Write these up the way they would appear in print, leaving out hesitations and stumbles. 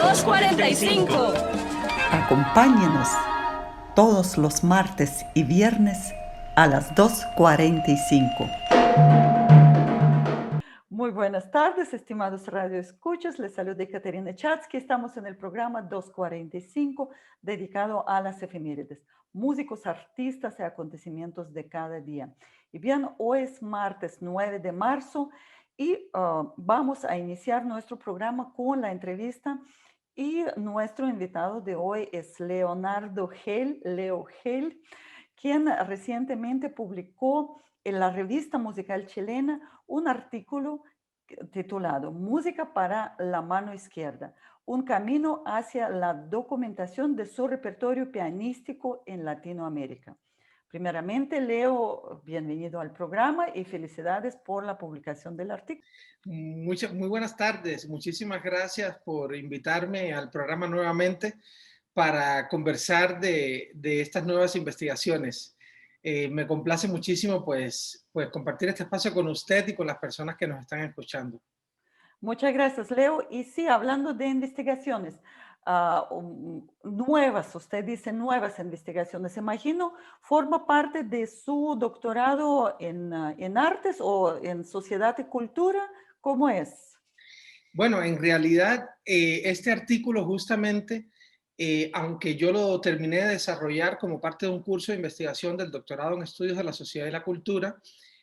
2:45. Acompáñenos todos los martes y viernes a las 2:45. Muy buenas tardes, estimados radioescuchas. Les saluda Caterina Chatsky. Estamos en el programa 2:45 dedicado a las efemérides, músicos, artistas y acontecimientos de cada día. Y bien, hoy es martes 9 de marzo y vamos a iniciar nuestro programa con la entrevista. Y nuestro invitado de hoy es Leonardo Gel, Leo Gel, quien recientemente publicó en la revista musical chilena un artículo titulado Música para la mano izquierda, un camino hacia la documentación de su repertorio pianístico en Latinoamérica. Primeramente, Leo, bienvenido al programa y felicidades por la publicación del artículo. Muy buenas tardes. Muchísimas gracias por invitarme al programa nuevamente para conversar de estas nuevas investigaciones. Me complace muchísimo pues compartir este espacio con usted y con las personas que nos están escuchando. Muchas gracias, Leo. Y sí, hablando de investigaciones nuevas, usted dice nuevas investigaciones, imagino, ¿forma parte de su doctorado en artes o en sociedad y cultura? ¿Cómo es? Bueno, en realidad este artículo justamente, aunque yo lo terminé de desarrollar como parte de un curso de investigación del doctorado en estudios de la sociedad y la cultura,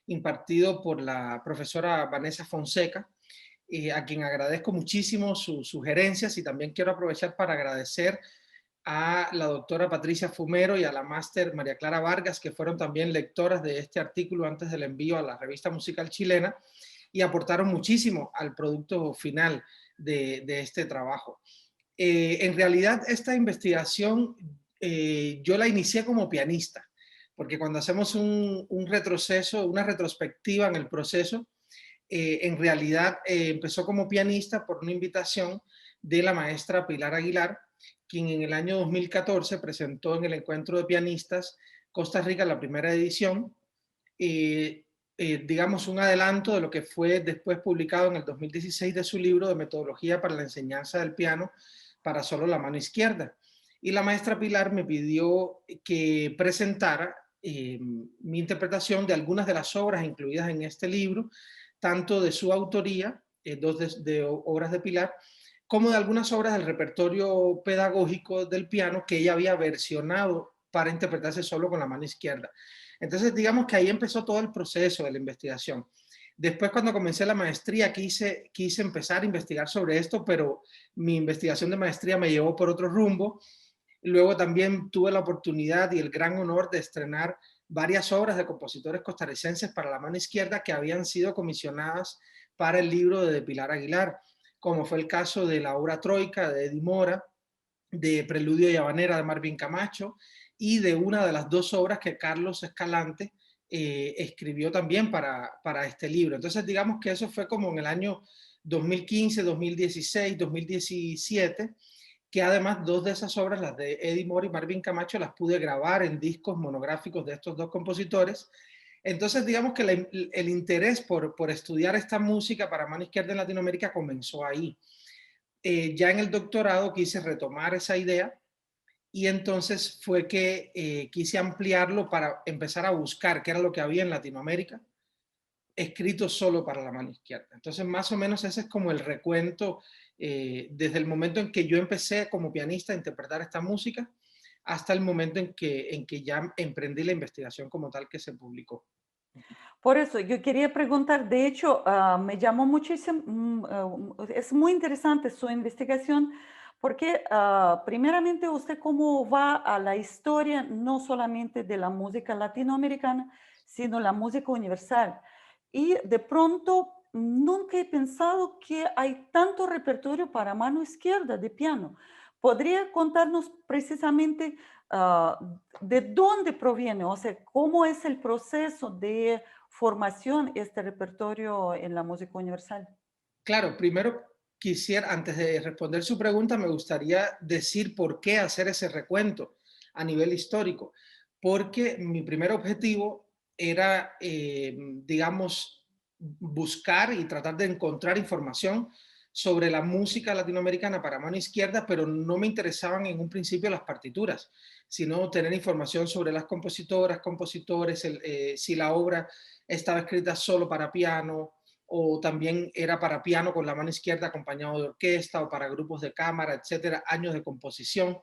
impartido por la profesora Vanessa Fonseca, a quien agradezco muchísimo sus sugerencias, y también quiero aprovechar para agradecer a la doctora Patricia Fumero y a la máster María Clara Vargas, que fueron también lectoras de este artículo antes del envío a la revista musical chilena y aportaron muchísimo al producto final de este trabajo. En realidad, esta investigación yo la inicié como pianista, porque cuando hacemos un retroceso, una retrospectiva en el proceso, en realidad empezó como pianista por una invitación de la maestra Pilar Aguilar, quien en el año 2014 presentó en el Encuentro de Pianistas Costa Rica la primera edición, digamos un adelanto de lo que fue después publicado en el 2016 de su libro de metodología para la enseñanza del piano para solo la mano izquierda. Y la maestra Pilar me pidió que presentara mi interpretación de algunas de las obras incluidas en este libro, tanto de su autoría, dos de obras de Pilar, como de algunas obras del repertorio pedagógico del piano que ella había versionado para interpretarse solo con la mano izquierda. Entonces, digamos que ahí empezó todo el proceso de la investigación. Después, cuando comencé la maestría, quise empezar a investigar sobre esto, pero mi investigación de maestría me llevó por otro rumbo. Luego también tuve la oportunidad y el gran honor de estrenar varias obras de compositores costarricenses para la mano izquierda que habían sido comisionadas para el libro de Pilar Aguilar, como fue el caso de la obra Troika de Eddie Mora, de Preludio y Habanera de Marvin Camacho, y de una de las dos obras que Carlos Escalante escribió también para este libro. Entonces, digamos que eso fue como en el año 2015, 2016, 2017, que además dos de esas obras, las de Eddie Moore y Marvin Camacho, las pude grabar en discos monográficos de estos dos compositores. Entonces, digamos que el interés por estudiar esta música para mano izquierda en Latinoamérica comenzó ahí. Ya en el doctorado quise retomar esa idea, y entonces fue que quise ampliarlo para empezar a buscar qué era lo que había en Latinoamérica escrito solo para la mano izquierda. Entonces, más o menos ese es como el recuento desde el momento en que yo empecé como pianista a interpretar esta música hasta el momento en que ya emprendí la investigación como tal que se publicó. Por eso yo quería preguntar, de hecho, me llamó muchísimo, es muy interesante su investigación, porque primeramente usted cómo va a la historia no solamente de la música latinoamericana, sino la música universal. Y de pronto nunca he pensado que hay tanto repertorio para mano izquierda de piano. ¿Podría contarnos precisamente de dónde proviene, o sea, cómo es el proceso de formación este repertorio en la música universal? Claro, primero quisiera, antes de responder su pregunta, me gustaría decir por qué hacer ese recuento a nivel histórico. Porque mi primer objetivo era, digamos, buscar y tratar de encontrar información sobre la música latinoamericana para mano izquierda, pero no me interesaban en un principio las partituras, sino tener información sobre las compositoras, compositores, si la obra estaba escrita solo para piano o también era para piano con la mano izquierda acompañado de orquesta o para grupos de cámara, etcétera, años de composición.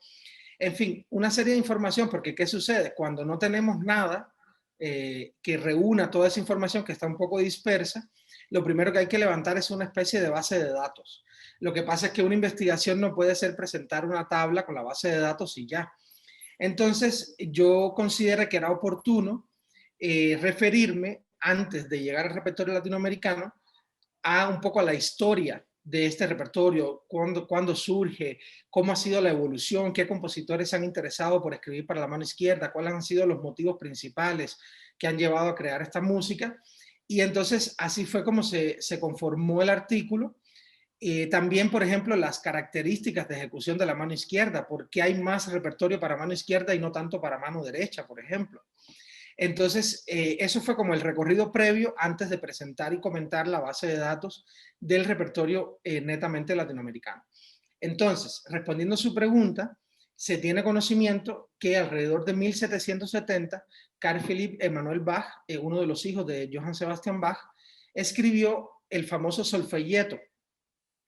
En fin, una serie de información, porque ¿qué sucede? Cuando no tenemos nada que reúna toda esa información que está un poco dispersa, lo primero que hay que levantar es una especie de base de datos. Lo que pasa es que una investigación no puede ser presentar una tabla con la base de datos y ya. Entonces, yo considero que era oportuno referirme, antes de llegar al repertorio latinoamericano, a un poco a la historia de este repertorio, cuándo surge, cómo ha sido la evolución, qué compositores se han interesado por escribir para la mano izquierda, cuáles han sido los motivos principales que han llevado a crear esta música. Y entonces así fue como se conformó el artículo. También, por ejemplo, las características de ejecución de la mano izquierda, por qué hay más repertorio para mano izquierda y no tanto para mano derecha, por ejemplo. Entonces, eso fue como el recorrido previo antes de presentar y comentar la base de datos del repertorio netamente latinoamericano. Entonces, respondiendo a su pregunta, se tiene conocimiento que alrededor de 1770, Carl Philipp Emanuel Bach, uno de los hijos de Johann Sebastian Bach, escribió el famoso solfeggietto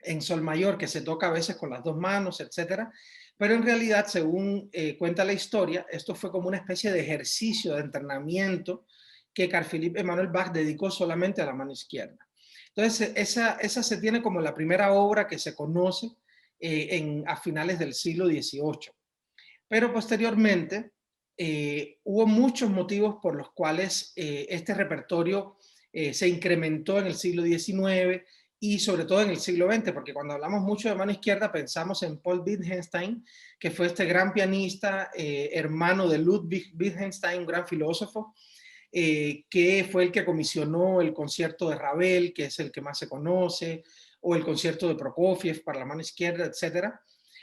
en sol mayor, que se toca a veces con las dos manos, etcétera. Pero en realidad, según cuenta la historia, esto fue como una especie de ejercicio de entrenamiento que Carl Philipp Emanuel Bach dedicó solamente a la mano izquierda. Entonces, esa se tiene como la primera obra que se conoce a finales del siglo XVIII. Pero posteriormente hubo muchos motivos por los cuales este repertorio se incrementó en el siglo XIX y sobre todo en el siglo XX, porque cuando hablamos mucho de mano izquierda pensamos en Paul Wittgenstein, que fue este gran pianista, hermano de Ludwig Wittgenstein, un gran filósofo, que fue el que comisionó el concierto de Ravel, que es el que más se conoce, o el concierto de Prokofiev para la mano izquierda, etcétera.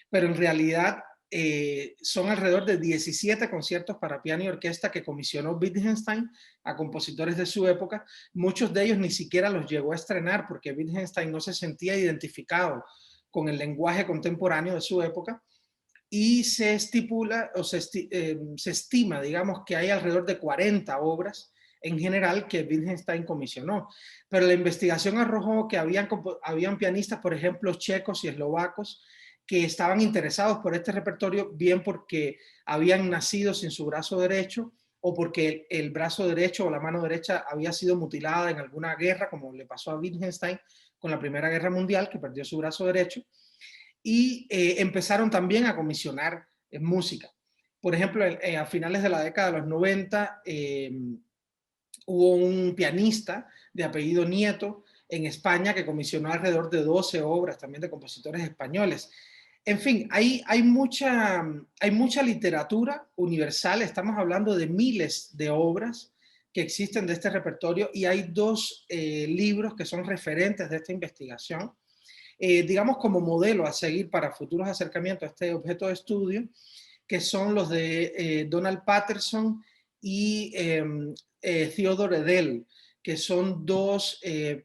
Pero en realidad son alrededor de 17 conciertos para piano y orquesta que comisionó Wittgenstein a compositores de su época. Muchos de ellos ni siquiera los llegó a estrenar porque Wittgenstein no se sentía identificado con el lenguaje contemporáneo de su época, y se estipula o se estima, digamos, que hay alrededor de 40 obras en general que Wittgenstein comisionó. Pero la investigación arrojó que habían pianistas, por ejemplo, checos y eslovacos, que estaban interesados por este repertorio, bien porque habían nacido sin su brazo derecho o porque el brazo derecho o la mano derecha había sido mutilada en alguna guerra, como le pasó a Wittgenstein con la Primera Guerra Mundial, que perdió su brazo derecho, y empezaron también a comisionar música. Por ejemplo, a finales de la década de los 90 hubo un pianista de apellido Nieto en España que comisionó alrededor de 12 obras también de compositores españoles. En fin, hay mucha literatura universal, estamos hablando de miles de obras que existen de este repertorio, y hay dos libros que son referentes de esta investigación, digamos como modelo a seguir para futuros acercamientos a este objeto de estudio, que son los de Donald Patterson y Theodore Edel, que son dos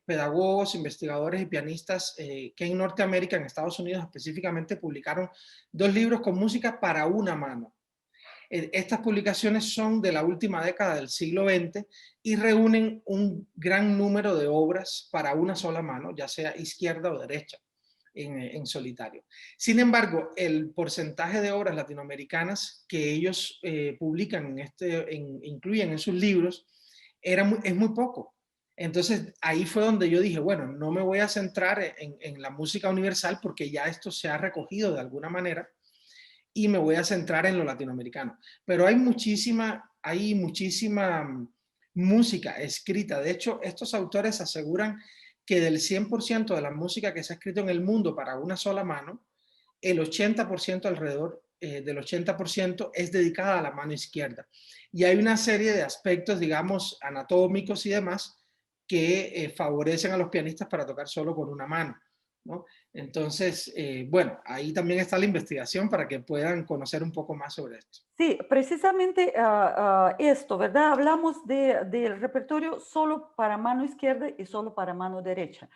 pedagogos, investigadores y pianistas que en Norteamérica, en Estados Unidos específicamente, publicaron dos libros con música para una mano. Estas publicaciones son de la última década del siglo XX y reúnen un gran número de obras para una sola mano, ya sea izquierda o derecha, en solitario. Sin embargo, el porcentaje de obras latinoamericanas que ellos publican incluyen en sus libros es muy poco. Entonces ahí fue donde yo dije, bueno, no me voy a centrar en la música universal porque ya esto se ha recogido de alguna manera, y me voy a centrar en lo latinoamericano. Pero hay muchísima música escrita. De hecho, estos autores aseguran que del 100% de la música que se ha escrito en el mundo para una sola mano, el 80%, alrededor del 80%, es dedicada a la mano izquierda. Y hay una serie de aspectos, digamos, anatómicos y demás, que favorecen a los pianistas para tocar solo con una mano, ¿no? Entonces, bueno, ahí también está la investigación para que puedan conocer un poco más sobre esto. Sí, precisamente esto, ¿verdad? Hablamos del repertorio solo para mano izquierda y solo para mano derecha.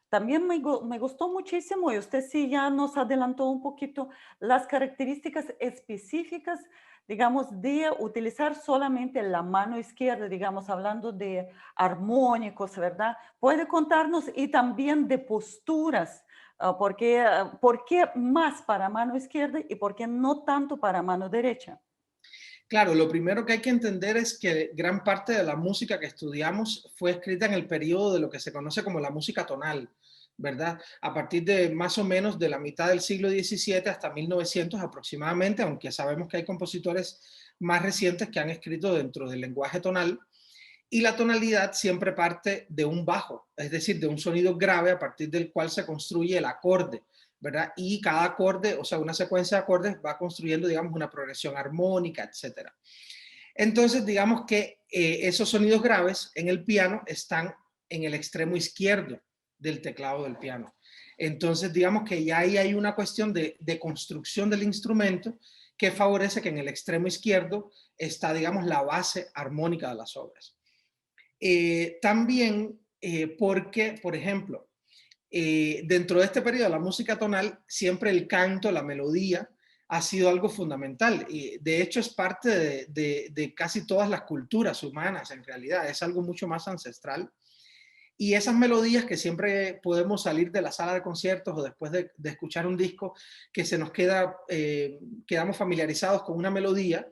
También me gustó muchísimo y usted sí ya nos adelantó un poquito las características específicas, digamos, de utilizar solamente la mano izquierda, digamos, hablando de armónicos, ¿verdad? ¿Puede contarnos y también de posturas? ¿Por qué más para mano izquierda y por qué no tanto para mano derecha? Claro, lo primero que hay que entender es que gran parte de la música que estudiamos fue escrita en el periodo de lo que se conoce como la música tonal, ¿verdad? A partir de más o menos de la mitad del siglo XVII hasta 1900 aproximadamente, aunque sabemos que hay compositores más recientes que han escrito dentro del lenguaje tonal, y la tonalidad siempre parte de un bajo, es decir, de un sonido grave a partir del cual se construye el acorde, ¿verdad? Y cada acorde, o sea, una secuencia de acordes va construyendo, digamos, una progresión armónica, etcétera. Entonces, digamos que esos sonidos graves en el piano están en el extremo izquierdo del teclado del piano. Entonces, digamos que ya ahí hay una cuestión de construcción del instrumento que favorece que en el extremo izquierdo está, digamos, la base armónica de las obras. También porque, por ejemplo, dentro de este periodo de la música tonal, siempre el canto, la melodía, ha sido algo fundamental. Y de hecho es parte de casi todas las culturas humanas, en realidad. Es algo mucho más ancestral. Y esas melodías que siempre podemos salir de la sala de conciertos o después de escuchar un disco, que se nos queda, quedamos familiarizados con una melodía,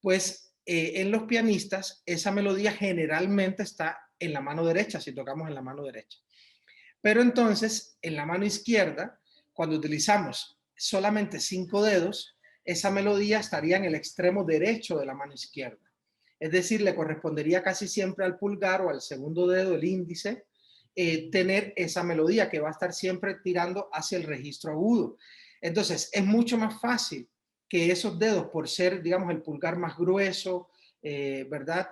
pues en los pianistas esa melodía generalmente está en la mano derecha, si tocamos en la mano derecha. Pero entonces, en la mano izquierda, cuando utilizamos solamente 5 dedos, esa melodía estaría en el extremo derecho de la mano izquierda. Es decir, le correspondería casi siempre al pulgar o al segundo dedo, el índice, tener esa melodía que va a estar siempre tirando hacia el registro agudo. Entonces, es mucho más fácil que esos dedos, por ser, digamos, el pulgar más grueso, ¿verdad?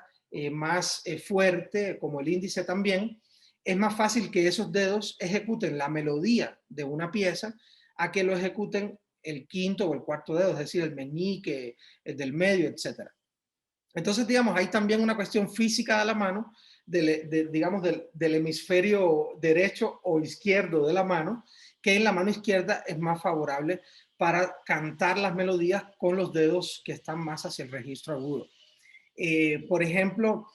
Más fuerte, como el índice también, es más fácil que esos dedos ejecuten la melodía de una pieza a que lo ejecuten el quinto o el cuarto dedo, es decir, el meñique, el del medio, etcétera. Entonces, digamos, hay también una cuestión física de la mano, digamos, del hemisferio derecho o izquierdo de la mano, que en la mano izquierda es más favorable para cantar las melodías con los dedos que están más hacia el registro agudo. Por ejemplo,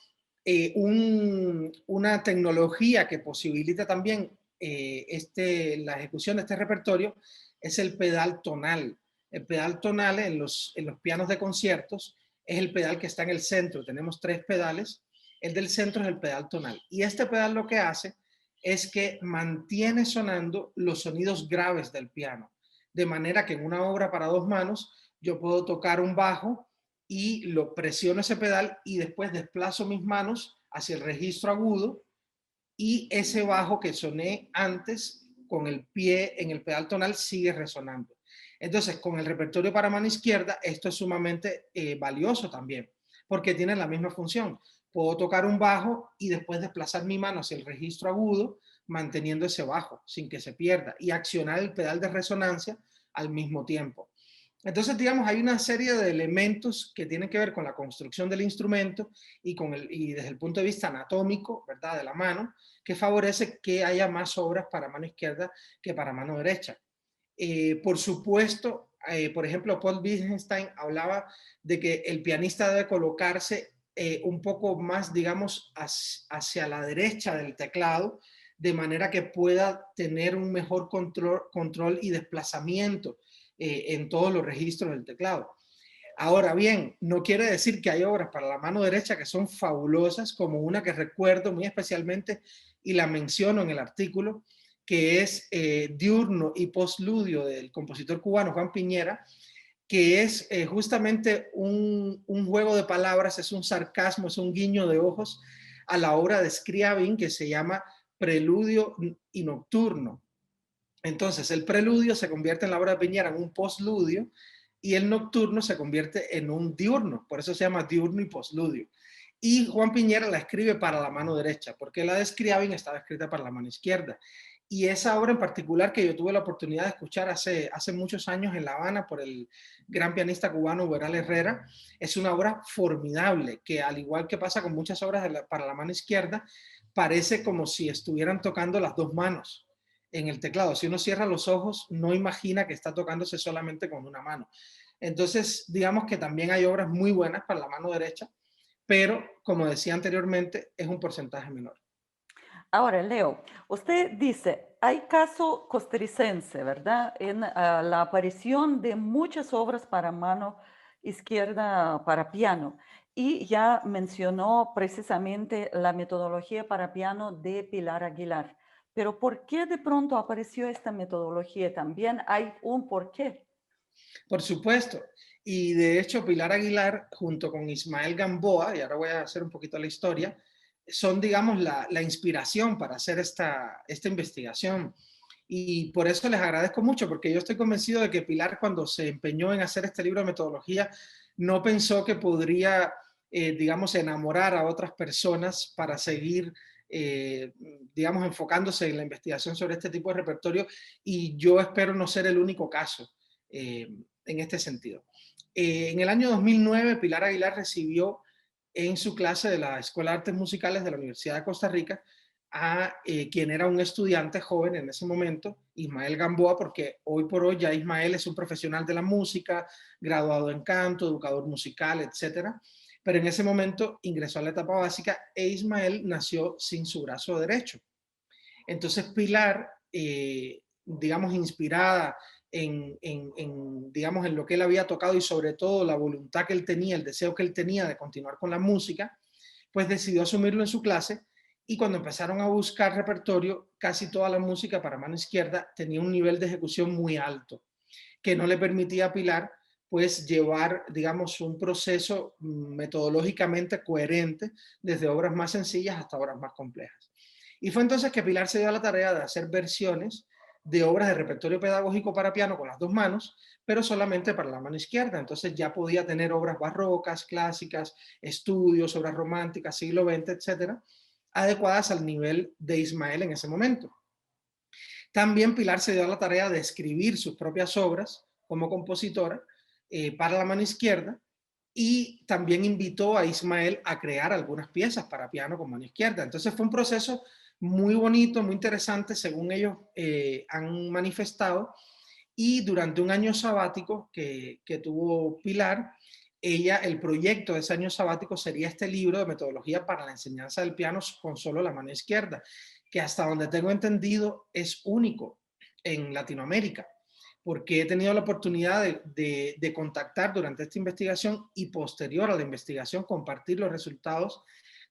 una tecnología que posibilita también la ejecución de este repertorio es el pedal tonal. El pedal tonal en los pianos de conciertos es el pedal que está en el centro. Tenemos 3 pedales. El del centro es el pedal tonal. Y este pedal lo que hace es que mantiene sonando los sonidos graves del piano. De manera que en una obra para 2 manos yo puedo tocar un bajo y lo presiono ese pedal y después desplazo mis manos hacia el registro agudo y ese bajo que soné antes con el pie en el pedal tonal sigue resonando. Entonces, con el repertorio para mano izquierda, esto es sumamente valioso también, porque tiene la misma función. Puedo tocar un bajo y después desplazar mi mano hacia el registro agudo, manteniendo ese bajo sin que se pierda y accionar el pedal de resonancia al mismo tiempo. Entonces, digamos, hay una serie de elementos que tienen que ver con la construcción del instrumento y desde el punto de vista anatómico, ¿verdad?, de la mano, que favorece que haya más obras para mano izquierda que para mano derecha. Por supuesto, por ejemplo, Paul Wittgenstein hablaba de que el pianista debe colocarse un poco más, digamos, hacia la derecha del teclado, de manera que pueda tener un mejor control y desplazamiento en todos los registros del teclado. Ahora bien, no quiere decir que hay obras para la mano derecha que son fabulosas, como una que recuerdo muy especialmente y la menciono en el artículo, que es Diurno y Postludio del compositor cubano Juan Piñera, que es justamente un juego de palabras, es un sarcasmo, es un guiño de ojos a la obra de Scriabin que se llama Preludio y Nocturno. Entonces, el preludio se convierte en la obra de Piñera en un postludio y el nocturno se convierte en un diurno, por eso se llama diurno y postludio. Y Juan Piñera la escribe para la mano derecha, porque la de Scriabin estaba escrita para la mano izquierda. Y esa obra en particular que yo tuve la oportunidad de escuchar hace muchos años en La Habana por el gran pianista cubano Uberal Herrera, es una obra formidable, que al igual que pasa con muchas obras para la mano izquierda, parece como si estuvieran tocando las 2 manos. en el teclado. Si uno cierra los ojos, no imagina que está tocándose solamente con una mano. Entonces, digamos que también hay obras muy buenas para la mano derecha, pero como decía anteriormente, es un porcentaje menor. Ahora, Leo, usted dice, hay caso costarricense, ¿verdad? En la aparición de muchas obras para mano izquierda, para piano, y ya mencionó precisamente la metodología para piano de Pilar Aguilar. Pero ¿por qué de pronto apareció esta metodología? También hay un porqué. Por supuesto. Y de hecho, Pilar Aguilar, junto con Ismael Gamboa, y ahora voy a hacer un poquito la historia, son, digamos, la inspiración para hacer esta investigación. Y por eso les agradezco mucho, porque yo estoy convencido de que Pilar, cuando se empeñó en hacer este libro de metodología, no pensó que podría, digamos, enamorar a otras personas para seguir, eh, digamos, enfocándose en la investigación sobre este tipo de repertorio. Y yo espero no ser el único caso en este sentido. En el año 2009, Pilar Aguilar recibió en su clase de la Escuela de Artes Musicales de la Universidad de Costa Rica a quien era un estudiante joven en ese momento, Ismael Gamboa, porque hoy por hoy ya Ismael es un profesional de la música, graduado en canto, educador musical, etcétera. Pero en ese momento ingresó a la etapa básica e Ismael nació sin su brazo derecho. Entonces Pilar, digamos, inspirada digamos, en lo que él había tocado y sobre todo la voluntad que él tenía, el deseo que él tenía de continuar con la música, pues decidió asumirlo en su clase y cuando empezaron a buscar repertorio, casi toda la música para mano izquierda tenía un nivel de ejecución muy alto, que no le permitía a Pilar pues llevar, digamos, un proceso metodológicamente coherente desde obras más sencillas hasta obras más complejas. Y fue entonces que Pilar se dio a la tarea de hacer versiones de obras de repertorio pedagógico para piano con las dos manos, pero solamente para la mano izquierda. Entonces ya podía tener obras barrocas, clásicas, estudios, obras románticas, siglo XX, etcétera, adecuadas al nivel de Ismael en ese momento. También Pilar se dio a la tarea de escribir sus propias obras como compositora para la mano izquierda y también invitó a Ismael a crear algunas piezas para piano con mano izquierda. Entonces fue un proceso muy bonito, muy interesante, según ellos han manifestado, y durante un año sabático que tuvo Pilar, ella, el proyecto de ese año sabático sería este libro de metodología para la enseñanza del piano con solo la mano izquierda, que hasta donde tengo entendido es único en Latinoamérica, porque he tenido la oportunidad de contactar durante esta investigación y posterior a la investigación, compartir los resultados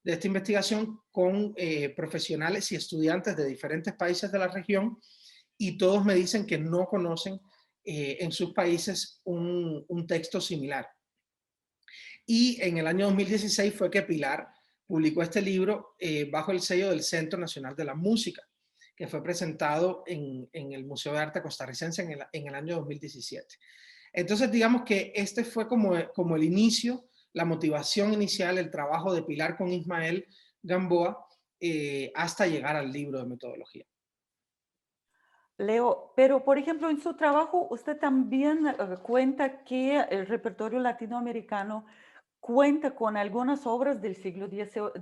de esta investigación con profesionales y estudiantes de diferentes países de la región, y todos me dicen que no conocen en sus países un texto similar. Y en el año 2016 fue que Pilar publicó este libro bajo el sello del Centro Nacional de la Música, que fue presentado en el Museo de Arte Costarricense en el año 2017. Entonces, digamos que este fue como el inicio, la motivación inicial, el trabajo de Pilar con Ismael Gamboa hasta llegar al libro de metodología. Leo, pero por ejemplo, en su trabajo usted también cuenta que el repertorio latinoamericano cuenta con algunas obras del siglo XIX,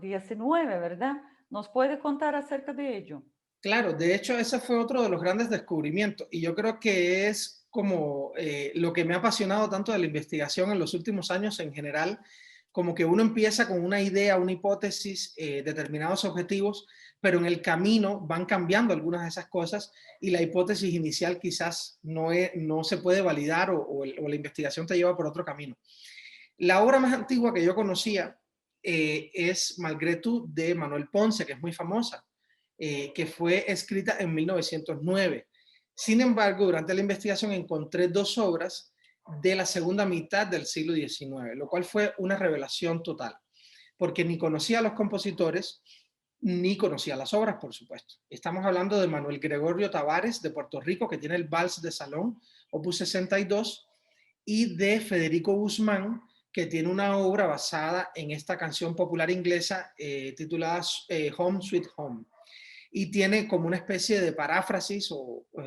¿verdad? ¿Nos puede contar acerca de ello? Claro, de hecho ese fue otro de los grandes descubrimientos y yo creo que es como lo que me ha apasionado tanto de la investigación en los últimos años en general, como que uno empieza con una idea, una hipótesis, determinados objetivos, pero en el camino van cambiando algunas de esas cosas y la hipótesis inicial quizás no se puede validar o la investigación te lleva por otro camino. La obra más antigua que yo conocía es Malgré tú de Manuel Ponce, que es muy famosa, que fue escrita en 1909. Sin embargo, durante la investigación encontré dos obras de la segunda mitad del siglo XIX, lo cual fue una revelación total, porque ni conocía a los compositores, ni conocía las obras, por supuesto. Estamos hablando de Manuel Gregorio Tavares, de Puerto Rico, que tiene el Vals de Salón, opus 62, y de Federico Guzmán, que tiene una obra basada en esta canción popular inglesa titulada Home Sweet Home, y tiene como una especie de paráfrasis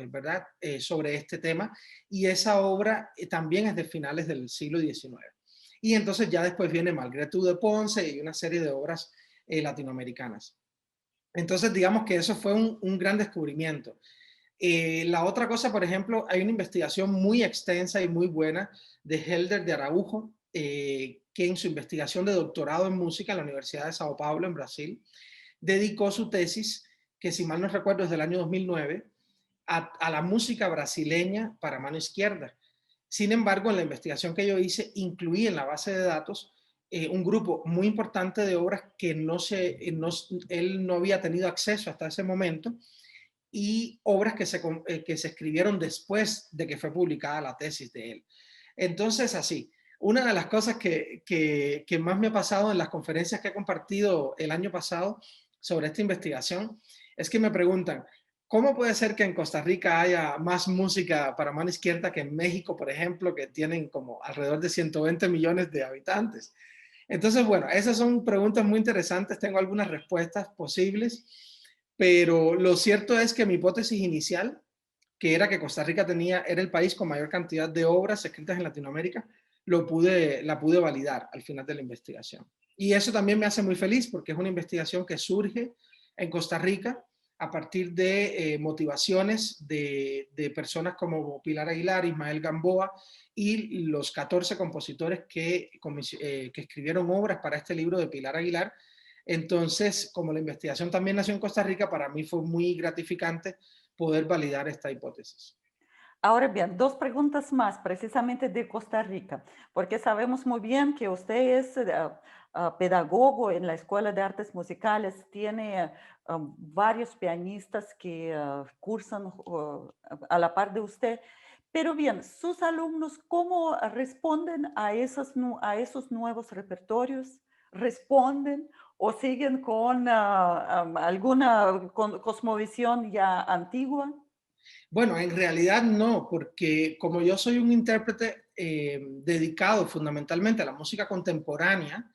¿verdad? Sobre este tema, y esa obra también es de finales del siglo XIX. Y entonces ya después viene Malgré tú de Ponce y una serie de obras latinoamericanas. Entonces digamos que eso fue un gran descubrimiento. La otra cosa, por ejemplo, hay una investigación muy extensa y muy buena de Helder de Araújo, que en su investigación de doctorado en música en la Universidad de Sao Paulo, en Brasil, dedicó su tesis, que si mal no recuerdo es del año 2009, a la música brasileña para mano izquierda. Sin embargo, en la investigación que yo hice, incluí en la base de datos un grupo muy importante de obras que él no había tenido acceso hasta ese momento, y obras que se escribieron después de que fue publicada la tesis de él. Entonces, así, una de las cosas que más me ha pasado en las conferencias que he compartido el año pasado sobre esta investigación es que me preguntan, ¿cómo puede ser que en Costa Rica haya más música para mano izquierda que en México, por ejemplo, que tienen como alrededor de 120 millones de habitantes? Entonces, bueno, esas son preguntas muy interesantes. Tengo algunas respuestas posibles, pero lo cierto es que mi hipótesis inicial, que era que Costa Rica era el país con mayor cantidad de obras escritas en Latinoamérica, la pude validar al final de la investigación. Y eso también me hace muy feliz porque es una investigación que surge en Costa Rica a partir de motivaciones de personas como Pilar Aguilar, Ismael Gamboa y los 14 compositores que escribieron obras para este libro de Pilar Aguilar. Entonces, como la investigación también nació en Costa Rica, para mí fue muy gratificante poder validar esta hipótesis. Ahora bien, dos preguntas más precisamente de Costa Rica, porque sabemos muy bien que usted es pedagogo en la Escuela de Artes Musicales, tiene varios pianistas que cursan a la par de usted. Pero bien, sus alumnos, ¿cómo responden a esos nuevos repertorios? ¿Responden o siguen con alguna cosmovisión ya antigua? Bueno, en realidad no, porque como yo soy un intérprete dedicado fundamentalmente a la música contemporánea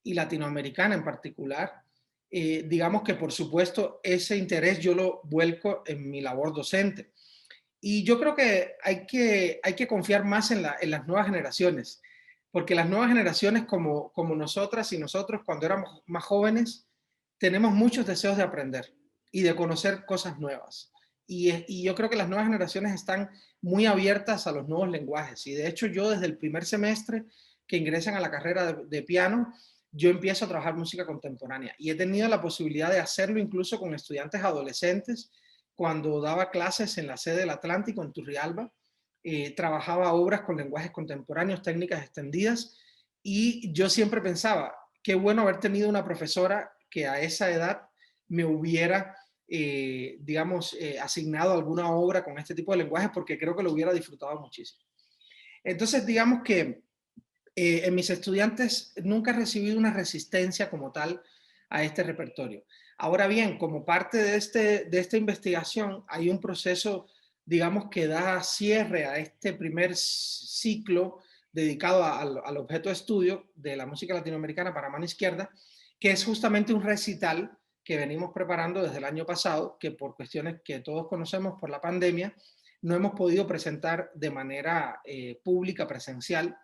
y latinoamericana en particular, digamos que por supuesto ese interés yo lo vuelco en mi labor docente. Y yo creo que hay que confiar más en las nuevas generaciones, porque las nuevas generaciones como nosotras y nosotros cuando éramos más jóvenes, tenemos muchos deseos de aprender y de conocer cosas nuevas. Y yo creo que las nuevas generaciones están muy abiertas a los nuevos lenguajes. Y de hecho yo desde el primer semestre que ingresan a la carrera de piano, yo empiezo a trabajar música contemporánea. Y he tenido la posibilidad de hacerlo incluso con estudiantes adolescentes cuando daba clases en la sede del Atlántico, en Turrialba. Trabajaba obras con lenguajes contemporáneos, técnicas extendidas. Y yo siempre pensaba, qué bueno haber tenido una profesora que a esa edad me hubiera digamos, asignado alguna obra con este tipo de lenguajes porque creo que lo hubiera disfrutado muchísimo. Entonces, digamos que en mis estudiantes nunca he recibido una resistencia como tal a este repertorio. Ahora bien, como parte de esta investigación, hay un proceso, digamos, que da cierre a este primer ciclo dedicado al objeto de estudio de la música latinoamericana para mano izquierda, que es justamente un recital que venimos preparando desde el año pasado, que por cuestiones que todos conocemos por la pandemia, no hemos podido presentar de manera pública, presencial,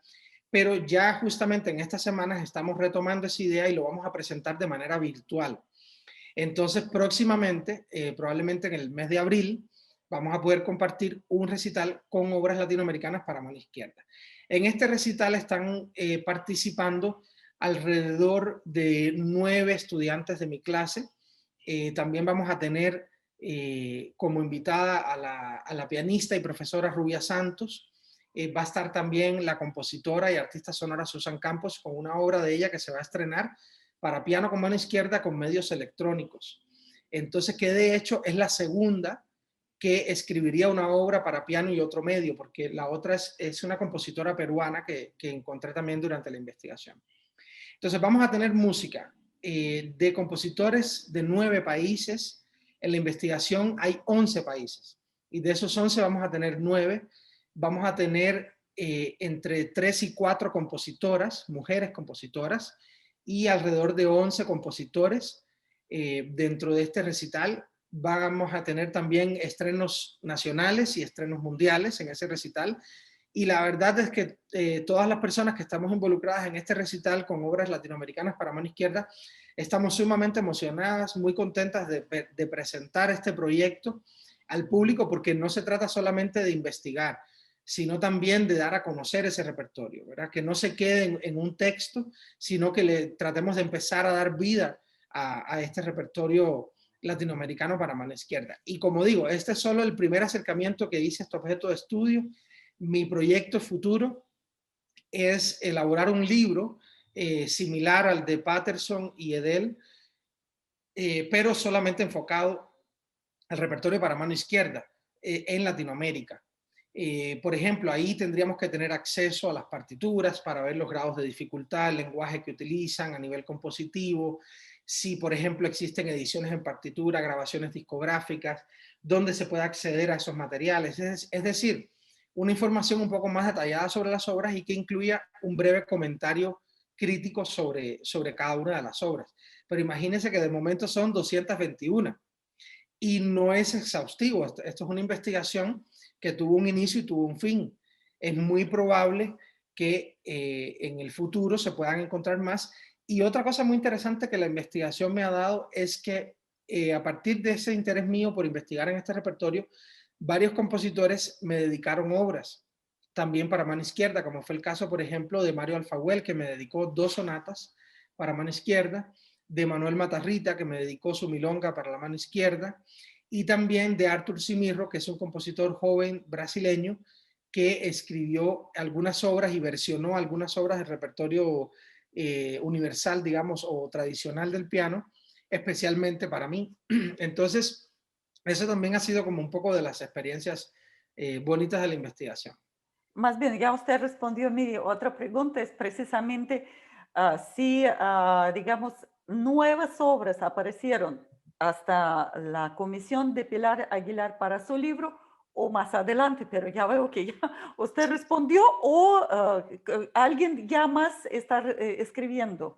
pero ya justamente en estas semanas estamos retomando esa idea y lo vamos a presentar de manera virtual. Entonces, próximamente, probablemente en el mes de abril, vamos a poder compartir un recital con obras latinoamericanas para mano izquierda. En este recital están participando alrededor de 9 estudiantes de mi clase. También vamos a tener como invitada a la pianista y profesora Rubia Santos. Va a estar también la compositora y artista sonora Susan Campos con una obra de ella que se va a estrenar para piano con mano izquierda con medios electrónicos. Entonces, que de hecho es la segunda que escribiría una obra para piano y otro medio, porque la otra es una compositora peruana que encontré también durante la investigación. Entonces, vamos a tener música de compositores de 9 países. En la investigación hay 11 países y de esos 11 vamos a tener 9. Vamos a tener entre 3 y 4 compositoras, mujeres compositoras, y alrededor de 11 compositores dentro de este recital. Vamos a tener también estrenos nacionales y estrenos mundiales en ese recital. Y la verdad es que todas las personas que estamos involucradas en este recital con obras latinoamericanas para mano izquierda, estamos sumamente emocionadas, muy contentas de presentar este proyecto al público, porque no se trata solamente de investigar, sino también de dar a conocer ese repertorio, ¿verdad? Que no se quede en un texto, sino que le tratemos de empezar a dar vida a este repertorio latinoamericano para mano izquierda. Y como digo, este es solo el primer acercamiento que hice a este objeto de estudio. Mi proyecto futuro es elaborar un libro similar al de Patterson y Edel, pero solamente enfocado al repertorio para mano izquierda en Latinoamérica. Por ejemplo, ahí tendríamos que tener acceso a las partituras para ver los grados de dificultad, el lenguaje que utilizan a nivel compositivo, si por ejemplo existen ediciones en partitura, grabaciones discográficas, donde se puede acceder a esos materiales. Es decir, una información un poco más detallada sobre las obras y que incluya un breve comentario crítico sobre cada una de las obras. Pero imagínense que de momento son 221 y no es exhaustivo. Esto es una investigación que tuvo un inicio y tuvo un fin. Es muy probable que en el futuro se puedan encontrar más. Y otra cosa muy interesante que la investigación me ha dado es que a partir de ese interés mío por investigar en este repertorio, varios compositores me dedicaron obras también para mano izquierda, como fue el caso, por ejemplo, de Mario Alfaguel, que me dedicó 2 sonatas para mano izquierda, de Manuel Matarrita, que me dedicó su milonga para la mano izquierda, y también de Arthur Cimirro, que es un compositor joven brasileño que escribió algunas obras y versionó algunas obras del repertorio universal, digamos, o tradicional del piano, especialmente para mí. Entonces, eso también ha sido como un poco de las experiencias bonitas de la investigación. Más bien, ya usted respondió mi otra pregunta, es precisamente si, digamos, nuevas obras aparecieron hasta la comisión de Pilar Aguilar para su libro o más adelante, pero ya veo que ya usted respondió o alguien ya más está escribiendo.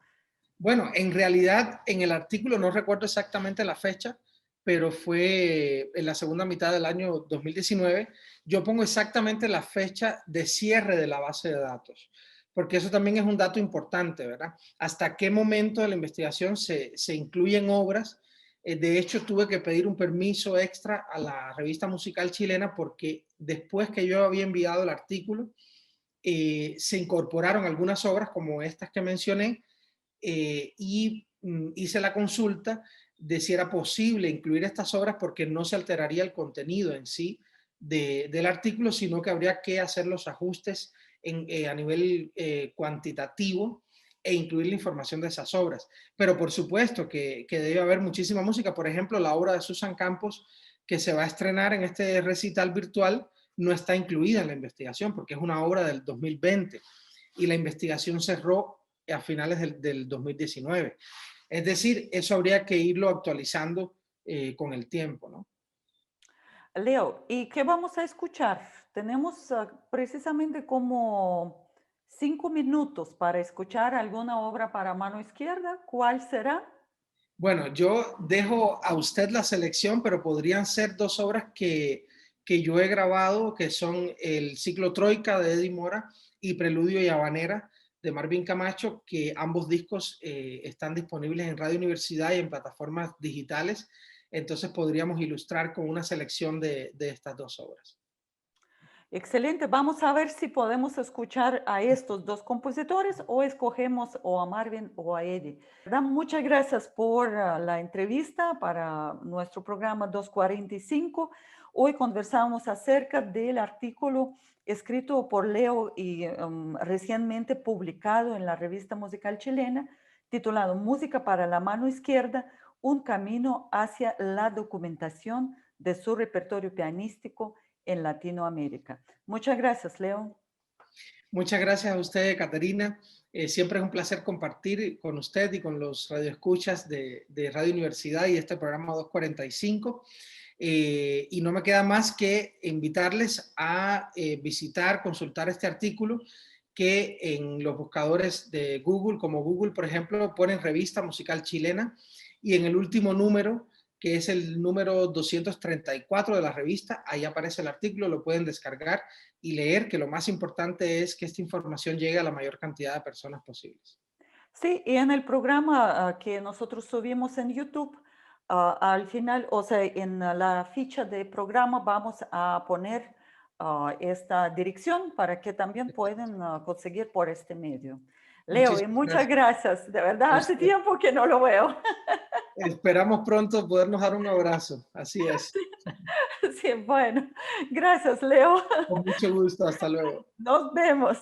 Bueno, en realidad en el artículo no recuerdo exactamente la fecha, pero fue en la segunda mitad del año 2019. Yo pongo exactamente la fecha de cierre de la base de datos, porque eso también es un dato importante, ¿verdad? Hasta qué momento de la investigación se incluyen obras. De hecho, tuve que pedir un permiso extra a la revista musical chilena porque después que yo había enviado el artículo, se incorporaron algunas obras como estas que mencioné y hice la consulta de si era posible incluir estas obras porque no se alteraría el contenido en sí del artículo, sino que habría que hacer los ajustes a nivel cuantitativo e incluir la información de esas obras. Pero por supuesto que debe haber muchísima música. Por ejemplo, la obra de Susan Campos, que se va a estrenar en este recital virtual, no está incluida en la investigación porque es una obra del 2020 y la investigación cerró a finales del 2019. Es decir, eso habría que irlo actualizando con el tiempo, ¿no? Leo, ¿y qué vamos a escuchar? Tenemos precisamente como 5 minutos para escuchar alguna obra para mano izquierda. ¿Cuál será? Bueno, yo dejo a usted la selección, pero podrían ser 2 obras que yo he grabado, que son el ciclo Troika de Eddie Mora y Preludio y Habanera de Marvin Camacho, que ambos discos están disponibles en Radio Universidad y en plataformas digitales. Entonces podríamos ilustrar con una selección de estas 2 obras. Excelente. Vamos a ver si podemos escuchar a estos dos compositores o escogemos o a Marvin o a Eddie. Dan, muchas gracias por la entrevista para nuestro programa 245. Hoy conversamos acerca del artículo escrito por Leo y recientemente publicado en la revista musical chilena, titulado Música para la mano izquierda, un camino hacia la documentación de su repertorio pianístico en Latinoamérica. Muchas gracias, Leo. Muchas gracias a usted, Caterina. Siempre es un placer compartir con usted y con los radioescuchas de Radio Universidad y este programa 245. Y no me queda más que invitarles a visitar, consultar este artículo que en los buscadores de Google, como Google, por ejemplo, ponen Revista Musical Chilena y en el último número, que es el número 234 de la revista, ahí aparece el artículo, lo pueden descargar y leer, que lo más importante es que esta información llegue a la mayor cantidad de personas posibles. Sí, y en el programa que nosotros subimos en YouTube, Al final, o sea, en la ficha de programa vamos a poner esta dirección para que también puedan conseguir por este medio. Leo, y Muchísimas muchas gracias gracias. De a verdad, hace usted. tiempo que no lo veo. Esperamos pronto podernos dar un abrazo. Así es. Sí, bueno, gracias, Leo. Con mucho gusto. Hasta luego. Nos vemos.